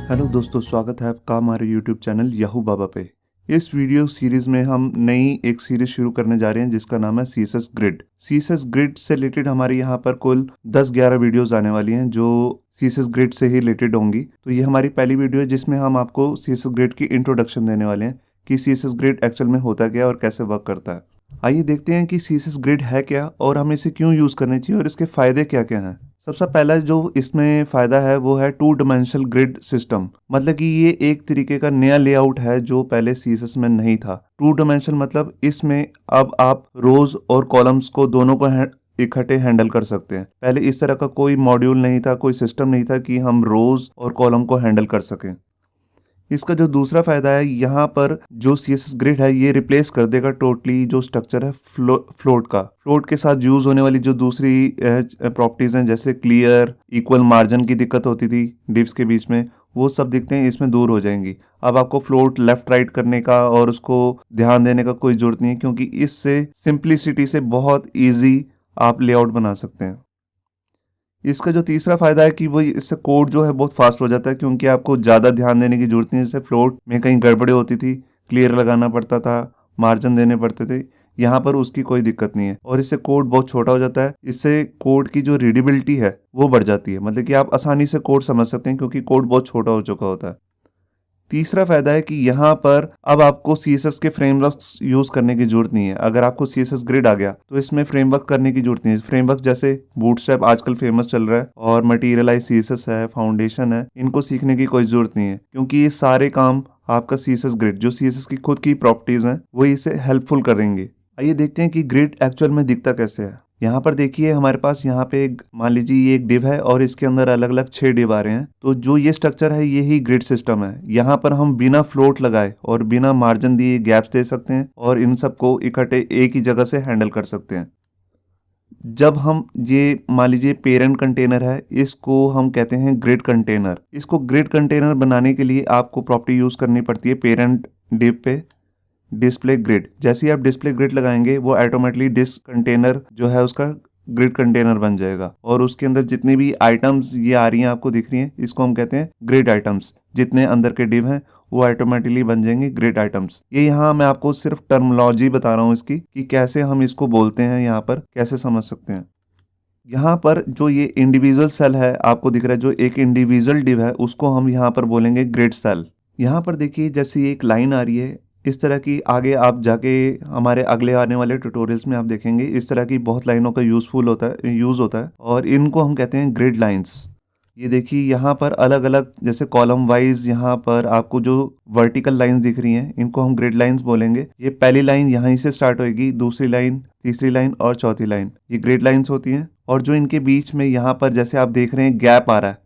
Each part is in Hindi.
हेलो दोस्तों, स्वागत है आपका हमारे यूट्यूब चैनल याहू बाबा पे। इस वीडियो सीरीज में हम नई एक सीरीज शुरू करने जा रहे हैं जिसका नाम है सीएसएस ग्रिड। सीएसएस ग्रिड से रिलेटेड हमारे यहाँ पर कुल 10-11 वीडियोस आने वाली हैं जो सीएसएस ग्रिड से ही रिलेटेड होंगी। तो ये हमारी पहली वीडियो है जिसमें हम आपको सीएसएस ग्रिड की इंट्रोडक्शन देने वाले हैं कि सीएसएस ग्रिड एक्चुअल में होता क्या है और कैसे वर्क करता है। आइए देखते हैं कि सीएसएस ग्रिड है क्या और हमें इसे क्यों यूज़ करनी चाहिए और इसके फ़ायदे क्या क्या हैं। सबसे पहला जो इसमें फ़ायदा है वो है 2 डायमेंशनल ग्रिड सिस्टम। मतलब कि ये एक तरीके का नया लेआउट है जो पहले सीएसएस में नहीं था। 2 डायमेंशनल मतलब इसमें अब आप रोज और कॉलम्स को दोनों को इकट्ठे हैंडल कर सकते हैं। पहले इस तरह का कोई मॉड्यूल नहीं था, कोई सिस्टम नहीं था कि हम रोज और कॉलम को हैंडल कर सकें। इसका जो दूसरा फायदा है, यहाँ पर जो सीएसएस ग्रिड है ये रिप्लेस कर देगा टोटली जो स्ट्रक्चर है फ्लोट का। फ्लोट के साथ यूज होने वाली जो दूसरी प्रॉपर्टीज हैं जैसे क्लियर, इक्वल मार्जिन की दिक्कत होती थी डिव्स के बीच में, वो सब दिखते हैं इसमें दूर हो जाएंगी। अब आपको फ्लोट लेफ्ट राइट करने का और उसको ध्यान देने का कोई जरूरत नहीं है क्योंकि इससे सिंप्लिसिटी से बहुत ईजी आप लेआउट बना सकते हैं। इसका जो तीसरा फायदा है कि वो इससे कोड जो है बहुत फास्ट हो जाता है क्योंकि आपको ज़्यादा ध्यान देने की जरूरत नहीं। जैसे फ्लोट में कहीं गड़बड़ी होती थी, क्लियर लगाना पड़ता था, मार्जिन देने पड़ते थे, यहाँ पर उसकी कोई दिक्कत नहीं है और इससे कोड बहुत छोटा हो जाता है। इससे कोड की जो रीडेबिलिटी है वो बढ़ जाती है, मतलब कि आप आसानी से कोड समझ सकते हैं क्योंकि कोड बहुत छोटा हो चुका होता है। तीसरा फायदा है कि यहाँ पर अब आपको सीएसएस के फ्रेमवर्क्स यूज करने की जरूरत नहीं है। अगर आपको सीएसएस ग्रिड आ गया तो इसमें फ्रेमवर्क करने की जरूरत नहीं है। फ्रेमवर्क जैसे बूटस्ट्रैप आजकल फेमस चल रहा है और मटेरियलाइज सीएसएस है, फाउंडेशन है, इनको सीखने की कोई जरूरत नहीं है क्योंकि ये सारे काम आपका सीएसएस ग्रिड जो सीएसएस की खुद की प्रॉपर्टीज हैं वो इसे हेल्पफुल करेंगे। आइए देखते हैं कि ग्रिड एक्चुअल में दिखता कैसे है। यहाँ पर देखिए हमारे पास यहाँ पे मान लीजिए ये एक डिव है और इसके अंदर अलग अलग 6 डिव आ रहे हैं। तो जो ये स्ट्रक्चर है यही ग्रिड सिस्टम है। यहाँ पर हम बिना फ्लोट लगाए और बिना मार्जिन दिए गैप्स दे सकते हैं और इन सबको इकट्ठे एक ही जगह से हैंडल कर सकते हैं। जब हम ये मान लीजिए पेरेंट कंटेनर है, इसको हम कहते हैं ग्रिड कंटेनर। इसको ग्रिड कंटेनर बनाने के लिए आपको प्रॉपर्टी यूज करनी पड़ती है पेरेंट डिव पे डिस्प्ले ग्रिड। जैसे ही आप डिस्प्ले ग्रिड लगाएंगे वो ऑटोमेटिकली डिस्क कंटेनर जो है उसका ग्रिड कंटेनर बन जाएगा और उसके अंदर जितनी भी आइटम्स ये आ रही हैं आपको दिख रही हैं, इसको हम कहते हैं ग्रिड आइटम्स। जितने अंदर के डिव हैं वो ऑटोमेटिकली बन जाएंगे ग्रिड आइटम्स। ये यहाँ मैं आपको सिर्फ टर्मिनोलॉजी बता रहा हूँ इसकी कि कैसे हम इसको बोलते हैं, यहाँ पर कैसे समझ सकते हैं। यहाँ पर जो ये इंडिविजुअल सेल है आपको दिख रहा है, जो एक इंडिविजुअल डिव है उसको हम यहाँ पर बोलेंगे ग्रिड सेल। यहाँ पर देखिए जैसे एक लाइन आ रही है, इस तरह की आगे आप जाके हमारे अगले आने वाले ट्यूटोरियल्स में आप देखेंगे इस तरह की बहुत लाइनों का यूज़ होता है और इनको हम कहते हैं ग्रिड लाइंस। ये देखिए यहाँ पर अलग अलग जैसे कॉलम वाइज यहाँ पर आपको जो वर्टिकल लाइंस दिख रही हैं इनको हम ग्रिड लाइंस बोलेंगे। ये पहली लाइन यहीं से स्टार्ट होगी, दूसरी लाइन, तीसरी लाइन और चौथी लाइन, ये ग्रिड लाइंस होती हैं। और जो इनके बीच में यहाँ पर जैसे आप देख रहे हैं गैप आ रहा है,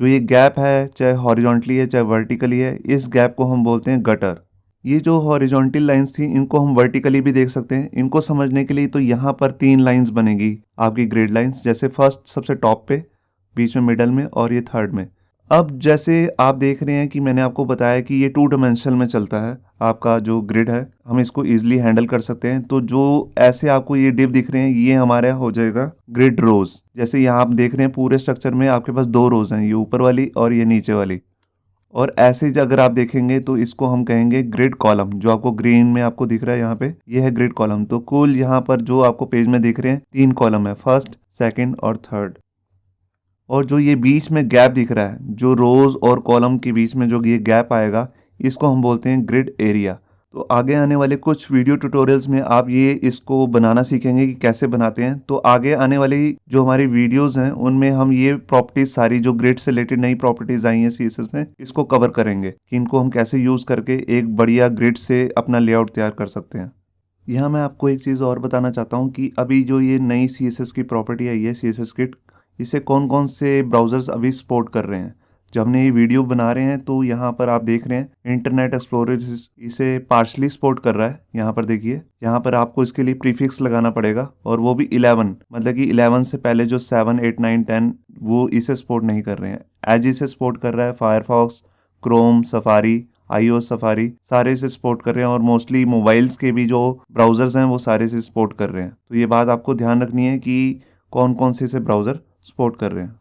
जो ये गैप है चाहे हॉरिजॉन्टली है चाहे वर्टिकली है, इस गैप को हम बोलते हैं गटर। ये जो हॉरिजॉन्टल लाइंस थी इनको हम वर्टिकली भी देख सकते हैं। इनको समझने के लिए तो यहाँ पर 3 लाइंस बनेगी आपकी ग्रिड लाइंस, जैसे फर्स्ट सबसे टॉप पे, बीच में मिडल में और ये थर्ड में। अब जैसे आप देख रहे हैं कि मैंने आपको बताया कि ये 2 डायमेंशनल में चलता है आपका जो ग्रिड है, हम इसको इजीली हैंडल कर सकते हैं। तो जो ऐसे आपको ये डिव दिख रहे हैं ये हमारे हो जाएगा ग्रिड रोज। जैसे यहाँ आप देख रहे हैं पूरे स्ट्रक्चर में आपके पास 2 रोज हैं, ये ऊपर वाली और ये नीचे वाली। और ऐसे ही अगर आप देखेंगे तो इसको हम कहेंगे ग्रिड कॉलम। जो आपको ग्रीन में आपको दिख रहा है यहाँ पे, ये है ग्रिड कॉलम। तो कुल यहाँ पर जो आपको पेज में दिख रहे हैं 3 कॉलम है, फर्स्ट, सेकंड और थर्ड। और जो ये बीच में गैप दिख रहा है, जो रोज और कॉलम के बीच में जो ये गैप आएगा, इसको हम बोलते हैं ग्रिड एरिया। तो आगे आने वाले कुछ वीडियो ट्यूटोरियल्स में आप ये इसको बनाना सीखेंगे कि कैसे बनाते हैं। तो आगे आने वाली जो हमारी वीडियोस हैं उनमें हम ये प्रॉपर्टीज सारी जो ग्रिड से रिलेटेड नई प्रॉपर्टीज आई हैं सीएसएस में, इसको कवर करेंगे कि इनको हम कैसे यूज करके एक बढ़िया ग्रिड से अपना लेआउट तैयार कर सकते हैं। यहाँ मैं आपको एक चीज़ और बताना चाहता हूँ कि अभी जो ये नई सीएसएस की प्रॉपर्टी आई है सीएसएस ग्रिड, इसे कौन कौन से ब्राउजर्स अभी सपोर्ट कर रहे हैं। जब हमने ये वीडियो बना रहे हैं तो यहाँ पर आप देख रहे हैं इंटरनेट एक्सप्लोरर इसे पार्शली सपोर्ट कर रहा है। यहाँ पर देखिए, यहाँ पर आपको इसके लिए प्रीफिक्स लगाना पड़ेगा और वो भी 11, मतलब कि 11 से पहले जो 7, 8, 9, 10 वो इसे सपोर्ट नहीं कर रहे हैं। एज इसे सपोर्ट कर रहा है, Firefox, Chrome, safari, iOS safari सारे इसे सपोर्ट कर रहे हैं और मोस्टली मोबाइल्स के भी जो ब्राउजर्स हैं वो सारे इसे सपोर्ट कर रहे हैं। तो ये बात आपको ध्यान रखनी है कि कौन कौन से इसे ब्राउज़र सपोर्ट कर रहे हैं।